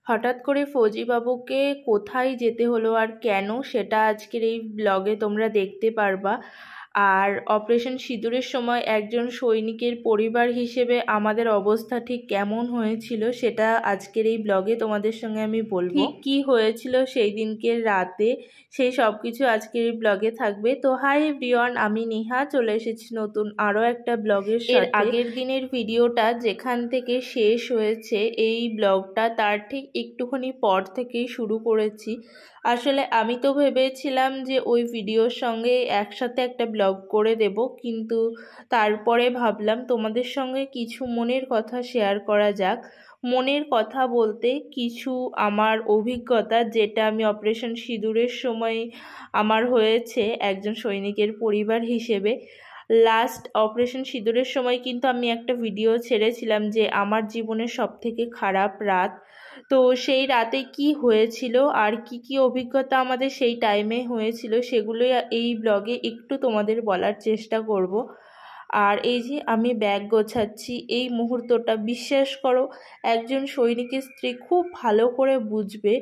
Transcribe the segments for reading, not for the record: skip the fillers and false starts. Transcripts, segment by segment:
হঠাৎ করে ফৌজি বাবুকে কোথায় যেতে হলো আর কেন সেটা আজকের এই ব্লগে তোমরা দেখতে পারবা। আর অপারেশন সিঁদুরের সময় একজন সৈনিকের পরিবার হিসেবে আমাদের অবস্থা ঠিক কেমন হয়েছিল সেটা আজকের এই ব্লগে তোমাদের সঙ্গে আমি বলবো। ঠিক কি হয়েছিল সেই দিনকে রাতে সেই সব কিছু আজকের এই ব্লগে থাকবে। তো হাই এভরিওয়ান, আমি নেহা, চলে এসেছি নতুন আরও একটা ব্লগের সাথে। এর আগের দিনের ভিডিওটা যেখান থেকে শেষ হয়েছে এই ব্লগটা তার ঠিক একটুখানি পর থেকেই শুরু করেছি। আসলে আমি তো ভেবেছিলাম যে ওই ভিডিওর সঙ্গে একসাথে একটা ব্লগ করে দেব, কিন্তু তারপরে ভাবলাম তোমাদের সঙ্গে কিছু মনের কথা শেয়ার করা যাক। মনের কথা বলতে কিছু আমার অভিজ্ঞতা যেটা আমি অপারেশন সিঁদুরের সময় আমার হয়েছে একজন সৈনিকের পরিবার হিসেবে। লাস্ট অপারেশন সিঁদুরের সময় কিন্তু আমি একটা ভিডিও ছেড়েছিলাম যে আমার জীবনের সবথেকে খারাপ রাত। তো সেই রাতে কি হয়েছিল আর কি অভিজ্ঞতা আমাদের সেই টাইমে হয়েছিল সেগুলোই এই ব্লগে একটু তোমাদের বলার চেষ্টা করব। আর এই যে আমি ব্যাগ গোছাচ্ছি, এই মুহূর্তটা বিশ্বাস করো একজন সৈনিকের স্ত্রী খুব ভালো করে বুঝবে।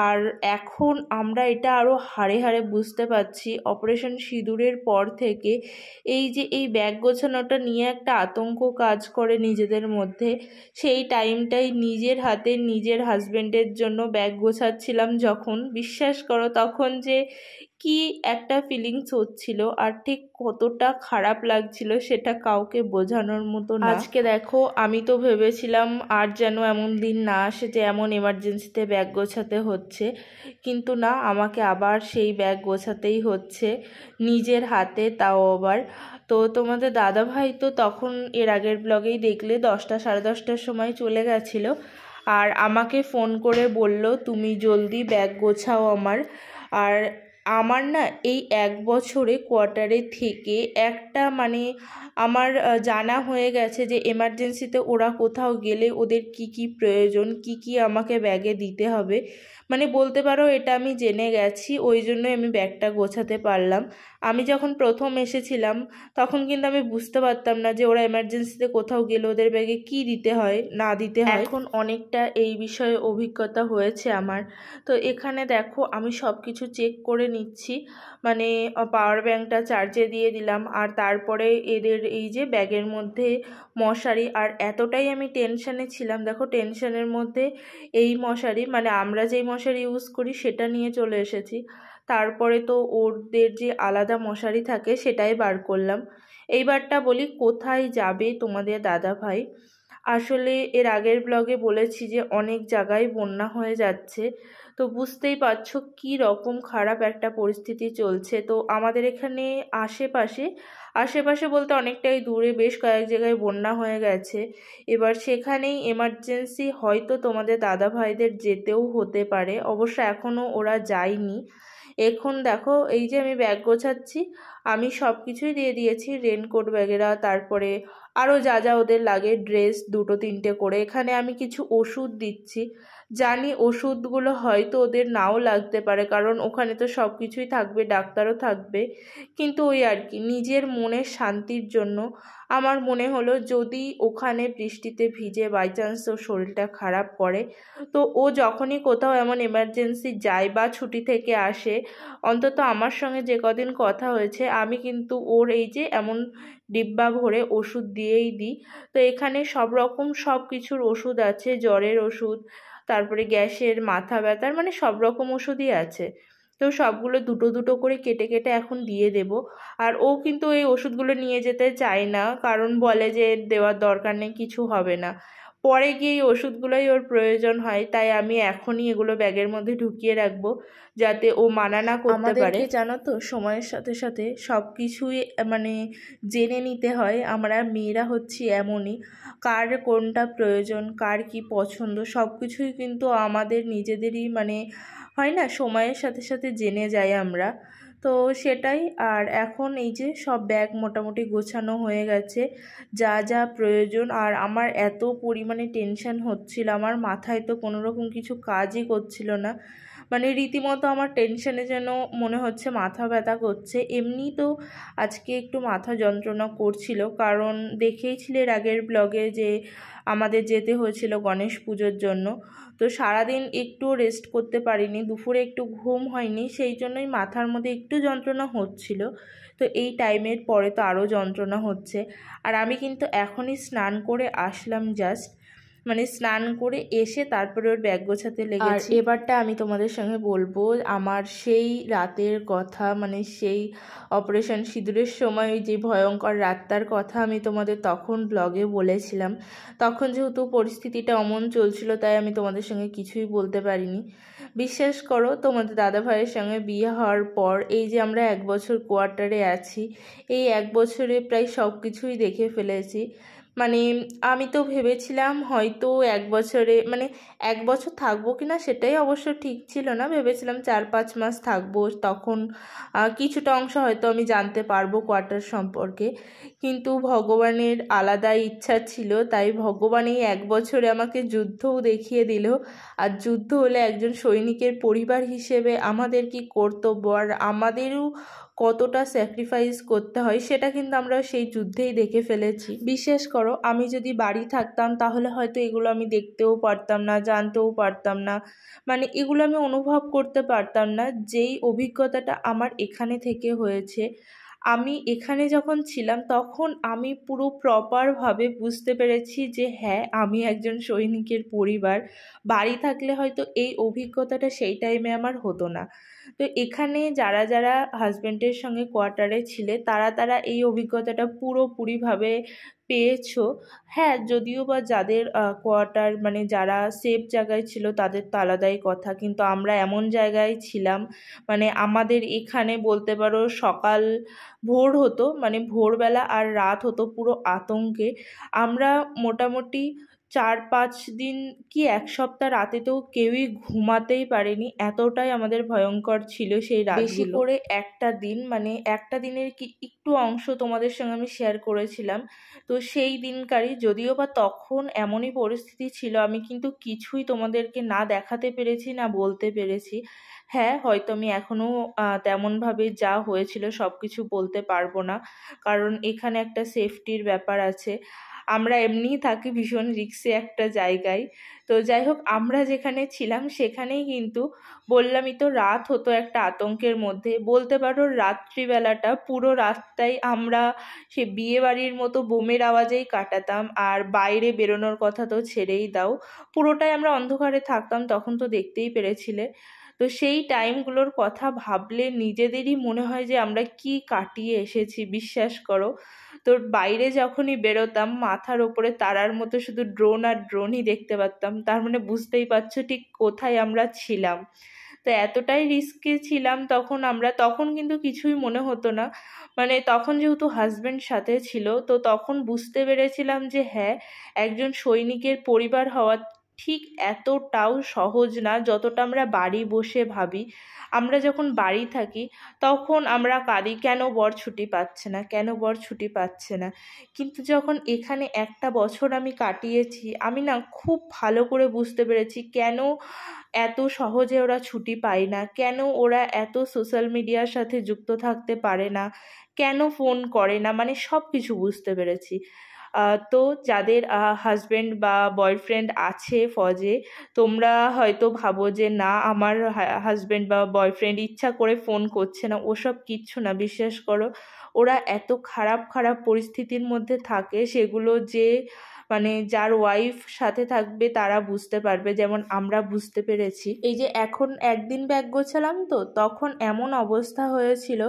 আর এখন আমরা এটা আরও হাড়ে হাড়ে বুঝতে পারছি অপারেশন সিঁদুরের পর থেকে। এই যে এই ব্যাগ গোছানোটা নিয়ে একটা আতঙ্ক কাজ করে নিজেদের মধ্যে। সেই টাইমটাই নিজের হাতে নিজের হাজবেন্ডের জন্য ব্যাগ গোছাচ্ছিলাম যখন, বিশ্বাস করো তখন যে কি একটা ফিলিংস হচ্ছিল আর ঠিক কতটা খারাপ লাগছিল সেটা কাউকে বোঝানোর মতো না। আজকে দেখো আমি তো ভেবেছিলাম আর যেন এমন দিন না আসে যে এমন এমার্জেন্সিতে ব্যাগ গোছাতে হচ্ছে, কিন্তু না, আমাকে আবার সেই ব্যাগ গোছাতেই হচ্ছে নিজের হাতে, তাও আবার। তো তোমাদের দাদাভাই তো তখন এর আগের ব্লগেই দেখলে 10টা সাড়ে 10টার সময় চলে গেছিলো আর আমাকে ফোন করে বলল তুমি জলদি ব্যাগ গোছাও আমার। আর আমার না এই 1 বছরে কোয়ার্টারে থেকে একটা আমার জানা হয়ে গেছে যে এমার্জেন্সিতে ওরা কোথাও গেলে ওদের কি প্রয়োজন, কি আমাকে ব্যাগে দিতে হবে, বলতে পারো এটা আমি জেনে গেছি, ওই জন্যই আমি ব্যাগটা গোছাতে পারলাম। আমি যখন প্রথম এসেছিলাম তখন কিন্তু আমি বুঝতে পারতাম না যে ওরা এমার্জেন্সিতে কোথাও গেলে ওদের ব্যাগে কি দিতে হয় না দিতে হয়। এখন অনেকটা এই বিষয়ে অভিজ্ঞতা হয়েছে আমার। তো এখানে দেখো আমি সব কিছু চেক করে নিচ্ছি, পাওয়ার ব্যাঙ্কটা চার্জে দিয়ে দিলাম আর তারপরে এদের এই যে ব্যাগের মধ্যে মশারি। আর এতটাই আমি টেনশানে ছিলাম, দেখো টেনশানের মধ্যে এই মশারি আমরা যেই মশারি ইউজ করি সেটা নিয়ে চলে এসেছি। তারপরে তো ওদের যে আলাদা মশারি থাকে সেটাই বার করলাম। এইবারটা বলি কোথায় যাবে তোমাদের দাদা ভাই। আসলে এর আগের ব্লগে বলেছি যে অনেক জায়গায় বন্যা হয়ে যাচ্ছে, তো বুঝতেই পারছো কি রকম খারাপ একটা পরিস্থিতি চলছে। তো আমাদের এখানে আশেপাশে বলতে অনেকটাই দূরে বেশ কয়েক জায়গায় বন্যা হয়ে গেছে। এবার সেখানেই এমার্জেন্সি হয়তো তোমাদের দাদা ভাইদের যেতেও হতে পারে, অবশ্য এখনও ওরা যায়নি। এখন দেখো এই যে আমি ব্যাগ গোছাচ্ছি, আমি সব কিছুই দিয়ে দিয়েছি, রেনকোট ব্যাগেরা, তারপরে আরও যা ওদের লাগে, ড্রেস 2-3টে করে। এখানে আমি কিছু ওষুধ দিচ্ছি, জানি ওষুধগুলো হয়তো ওদের নাও লাগতে পারে কারণ ওখানে তো সব কিছুই থাকবে, ডাক্তারও থাকবে, কিন্তু ওই আর কি নিজের মনের শান্তির জন্য আমার মনে হলো যদি ওখানে বৃষ্টিতে ভিজে বাই চান্স ওর শরীরটা খারাপ করে, তো ও যখনই কোথাও এমন এমার্জেন্সি যায় বা ছুটি থেকে আসে, অন্তত আমার সঙ্গে যে কদিন কথা হয়েছে আমি কিন্তু ওর এই যে এমন ডিব্বা ভরে ওষুধ দিয়েই দিই। তো এখানে সব কিছুর ওষুধ আছে, জ্বরের ওষুধ, তারপরে গ্যাসের, মাথা ব্যথার, সব রকম ওষুধই আছে। তো সবগুলো দুটো করে কেটে এখন দিয়ে দেব। আর ও কিন্তু এই ওষুধগুলো নিয়ে যেতে চায় না, কারণ বলে যে দেওয়ার দরকার নেই, কিছু হবে না, পরে গিয়ে এই ওষুধগুলোই ওর প্রয়োজন হয়। তাই আমি এখনই এগুলো ব্যাগের মধ্যে ঢুকিয়ে রাখবো যাতে ও মানা না করতে পারে। জানো তো সময়ের সাথে সাথে সব কিছুই জেনে নিতে হয়, আমরা মেয়েরা হচ্ছি এমনই, কার কোনটা প্রয়োজন, কার কি পছন্দ, সব কিছুই কিন্তু আমাদের নিজেদেরই হয় না, সময়ের সাথে সাথে জেনে যাই আমরা। তো সেটাই। আর এখন এই যে সব ব্যাগ মোটামুটি গোছানো হয়ে গেছে, যা প্রয়োজন। আর আমার এত পরিমাণে টেনশন হচ্ছিল, আমার মাথায় তো কোনো রকম কিছু কাজই করছিল না, মানে রীতিমতো আমার টেনশনে যেন মনে হচ্ছে মাথা ব্যথা করছে। এমনি তো আজকে একটু মাথা যন্ত্রণা করছিল, কারণ দেখেইছিলে এর আগের ব্লগে যে আমাদের যেতে হয়েছিল গণেশ পুজোর জন্য। তো সারাদিন একটু রেস্ট করতে পারিনি, দুপুরে একটু ঘুম হয়নি, সেই জন্যই মাথার মধ্যে একটু যন্ত্রণা হচ্ছিল। তো এই টাইমের পরে তো আরও যন্ত্রণা হচ্ছে। আর আমি কিন্তু এখনই স্নান করে আসলাম, জাস্ট মানে স্নান করে এসে তারপরে ওর ব্যাগ গোছাতে লেগেছি। আর এবারটা আমি তোমাদের সঙ্গে বলবো আমার সেই রাতের কথা, মানে সেই অপারেশন সিঁদুরের সময় যে ভয়ঙ্কর রাতটার কথা আমি তোমাদের তখন ব্লগে বলেছিলাম। তখন যেহেতু পরিস্থিতিটা অমন চলছিল, তাই আমি তোমাদের সঙ্গে কিছুই বলতে পারিনি। বিশ্বাস করো, তোমাদের দাদা ভাইয়ের সঙ্গে বিয়ে হওয়ার পর এই যে আমরা 1 বছর কোয়ার্টারে আছি, এই 1 বছরে প্রায় সব কিছুই দেখে ফেলেছি। মানে আমি তো ভেবেছিলাম হয়তো 1 বছরে, মানে 1 বছর থাকবো কিনা সেটাই অবশ্য ঠিক ছিল না, ভেবেছিলাম 4-5 মাস থাকবো, তখন কিছুটা অংশ হয়তো আমি জানতে পারবো কোয়ার্টার সম্পর্কে। কিন্তু ভগবানের আলাদা ইচ্ছা ছিল, তাই ভগবান এই 1 বছরে আমাকে যুদ্ধও দেখিয়ে দিল। আর যুদ্ধ হলে একজন সৈনিকের পরিবার হিসেবে আমাদের কি কর্তব্য আর আমাদেরও কতটা স্যাক্রিফাইস করতে হয় সেটা কিন্তু আমরা সেই যুদ্ধেই দেখে ফেলেছি। বিশ্বাস করো, আমি যদি বাড়ি থাকতাম তাহলে হয়তো এগুলো আমি দেখতেও পারতাম না, জানতেও পারতাম না, মানে এগুলো আমি অনুভব করতে পারতাম না। যেই অভিজ্ঞতাটা আমার এখানে থেকে হয়েছে, আমি এখানে যখন ছিলাম তখন আমি পুরো প্রপারভাবে বুঝতে পেরেছি যে হ্যাঁ, আমি একজন সৈনিকের পরিবার। বাড়ি থাকলে হয়তো এই অভিজ্ঞতাটা সেই টাইমে আমার হতো না। তো এখানে যারা যারা হাজব্যান্ডের সঙ্গে কোয়ার্টারে ছিলে তারা এই অভিজ্ঞতাটা পুরোপুরিভাবে পেয়েছো। হ্যাঁ, যদিও বা যাদের কোয়ার্টার, মানে যারা সেফ জায়গায় ছিল তাদের তো আলাদাই কথা, কিন্তু আমরা এমন জায়গায় ছিলাম, মানে আমাদের এখানে বলতে পারো সকাল ভোর হতো, মানে ভোরবেলা আর রাত হতো পুরো আতঙ্কে। আমরা মোটামুটি 4-5 দিন কি 1 সপ্তাহ রাতে তো কেউই ঘুমাতেই পারেনি, এতটাই আমাদের ভয়ঙ্কর ছিল সেই রাতগুলো। বেশি করে একটা দিন, মানে একটা দিনের কি একটু অংশ তোমাদের সঙ্গে আমি শেয়ার করেছিলাম। তো সেই দিনকারই, যদিও বা তখন এমনই পরিস্থিতি ছিল, আমি কিন্তু কিছুই তোমাদেরকে না দেখাতে পেরেছি না বলতে পেরেছি। হ্যাঁ, হয়তো আমি এখনও তেমনভাবে যা হয়েছিল সব কিছু বলতে পারবো না, কারণ এখানে একটা সেফটির ব্যাপার আছে। আমরা এমনিই থাকি ভীষণ রিস্কি একটা জায়গায়। তো যাই হোক, আমরা যেখানে ছিলাম সেখানেই কিন্তু বললামই তো রাত হতো একটা আতঙ্কের মধ্যে। বলতে পারো রাত্রিবেলাটা পুরো রাতটাই আমরা সে বিয়েবাড়ির মতো বোমের আওয়াজেই কাটাতাম, আর বাইরে বেরোনোর কথা তো ছেড়েই দাও, পুরোটাই আমরা অন্ধকারে থাকতাম, তখন তো দেখতেই পেরেছিলে। তো সেই টাইমগুলোর কথা ভাবলে নিজেদেরই মনে হয় যে আমরা কি কাটিয়ে এসেছি, বিশ্বাস করো। তো বাইরে যখনই বেরোতাম মাথার ওপরে তারার মতো শুধু ড্রোন আর ড্রোনই দেখতে পারতাম, তার মানে বুঝতেই পারছো ঠিক কোথায় আমরা ছিলাম। তো এতটাই রিস্কে ছিলাম তখন আমরা, তখন কিন্তু কিছুই মনে হতো না, মানে তখন যেহেতু হাজব্যান্ড সাথে ছিল, তো তখন বুঝতে পেরেছিলাম যে হ্যাঁ, একজন সৈনিকের পরিবার হওয়া ঠিক এতটাও সহজ না যতটা আমরা বাড়ি বসে ভাবি। আমরা যখন বাড়ি থাকি তখন আমরা কাঁদি, কেন বর ছুটি পাচ্ছে না, কেন বর ছুটি পাচ্ছে না। কিন্তু যখন এখানে 1টা বছর আমি কাটিয়েছি, আমি না খুব ভালো করে বুঝতে পেরেছি কেন এত সহজে ওরা ছুটি পায় না, কেন ওরা এত সোশ্যাল মিডিয়ার সাথে যুক্ত থাকতে পারে না, কেন ফোন করে না, মানে সব কিছু বুঝতে পেরেছি। তো যাদের হাজব্যান্ড বা বয়ফ্রেন্ড আছে ফৌজে, তোমরা হয়তো ভাবো যে না আমার হাজব্যান্ড বা বয়ফ্রেন্ড ইচ্ছা করে ফোন করছে না, ওসব কিচ্ছু না। বিশ্বাস করো, ওরা এত খারাপ খারাপ পরিস্থিতির মধ্যে থাকে, সেগুলো যে মানে যার ওয়াইফ সাথে থাকবে তারা বুঝতে পারবে, যেমন আমরা বুঝতে পেরেছি। এই যে এখন একদিন ব্যাগ গোছালাম, তো তখন এমন অবস্থা হয়েছিল,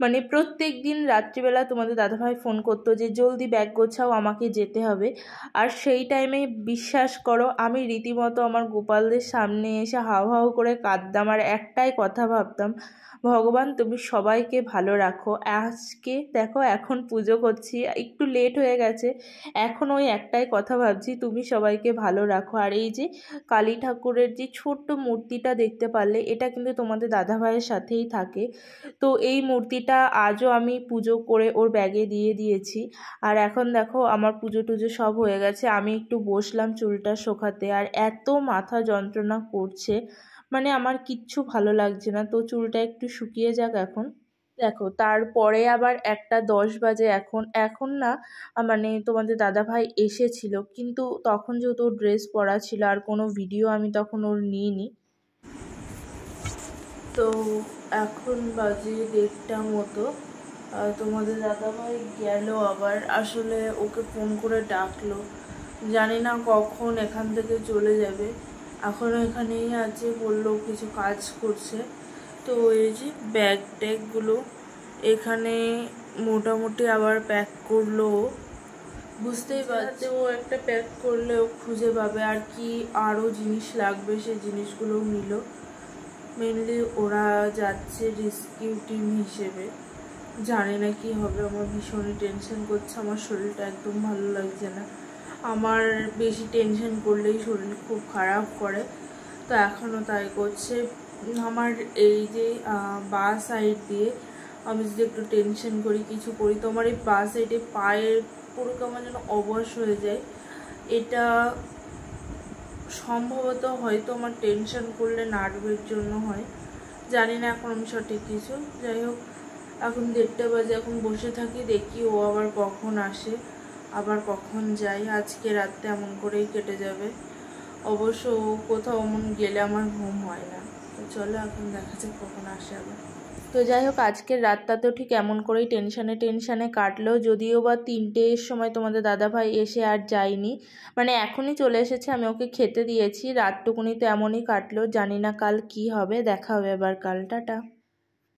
মানে প্রত্যেক দিন রাত্রিবেলা তোমাদের দাদাভাই ফোন করতো যে জলদি ব্যাগ গোছাও, আমাকে যেতে হবে। আর সেই টাইমে বিশ্বাস করো আমি রীতিমতো আমার গোপালদের সামনে এসে হাউ হাউ করে কাঁদতাম, আর একটাই কথা ভাবতাম, ভগবান তুমি সবাইকে ভালো রাখো। আজকে দেখো এখন পুজো করছি, একটু লেট হয়ে গেছে, এখন ওই একটাই কথা ভাবছি, তুমি সবাইকে ভালো রাখো। আর এই যে কালী ঠাকুরের যে ছোট্ট মূর্তিটা দেখতে পারলে, এটা কিন্তু তোমাদের দাদাভাইয়ের সাথেই থাকে। তো এই মূর্তিটা আজও আমি পুজো করে ওর ব্যাগে দিয়ে দিয়েছি। আর এখন দেখো আমার পুজো টুজো সব হয়ে গেছে, আমি একটু বসলাম চুলটা শোকাতে, আর এত মাথা যন্ত্রণা করছে, মানে আমার কিচ্ছু ভালো লাগছে না। তো চুলটা একটু শুকিয়ে যাক এখন। দেখো তারপরে আবার 1:10 বাজে এখন না মানে তোমাদের দাদাভাই এসেছিল, কিন্তু তখন যেহেতু ড্রেস পরা ছিল আর কোনো ভিডিও আমি তখন ওর নিইনি। তো এখন বাজে 1:30 মতো। তোমাদের দাদাভাই গেল আবার, আসলে ওকে ফোন করে ডাকলো, জানি না কখন এখান থেকে চলে যাবে। এখনও এখানেই আছে, বললো কিছু কাজ করছে। তো এই যে ব্যাগ ট্যাগগুলো এখানে মোটামুটি আবার প্যাক করলো। বুঝতেই পারছে ও একটা প্যাক করলে ও খুঁজে পাবে আর কি আরও জিনিস লাগবে, সেই জিনিসগুলো নিল। মেনলি ওরা যাচ্ছে রেস্কিউ টিম হিসেবে, জানি না কি হবে। আমার ভীষণই টেনশন করছে, আমার শরীরটা একদম ভালো লাগছে না। আমার বেশি টেনশন করলেই শরীর খুব খারাপ করে, তো এখনও তাই করছে। আমার এই যে বাঁ সাইড দিয়ে আমি যদি একটু টেনশন করি, কিছু করি, তো আমার এই বাঁ সাইডে পায়ের পুরো কেমন যেন অবশ হয়ে যায়। এটা সম্ভবত হয়তো আমার টেনশন করলে নার্ভের জন্য হয়, জানি না এখন আমি সঠিক কিছু। যাই হোক, এখন 1:30 বাজে, এখন বসে থাকি, দেখি ও আবার কখন আসে আবার কখন যায়। আজকে রাতটা এমন করেই কেটে যাবে। অবশ্য কোথাও এমন গেলে আমার ঘুম হয় না। তো চলো এখন দেখা যাক কখন আসে আবার। তো যাই হোক, আজকের রাতটাতেও ঠিক এমন করেই টেনশানে কাটলো। যদিও বা 3টের সময় তোমাদের দাদাভাই এসে আর যায়নি, মানে এখনই চলে এসেছে, আমি ওকে খেতে দিয়েছি। রাতটুকুনি তো এমনই কাটলো, জানি না কাল কি হবে। দেখা হবে আবার কাল, টাটা।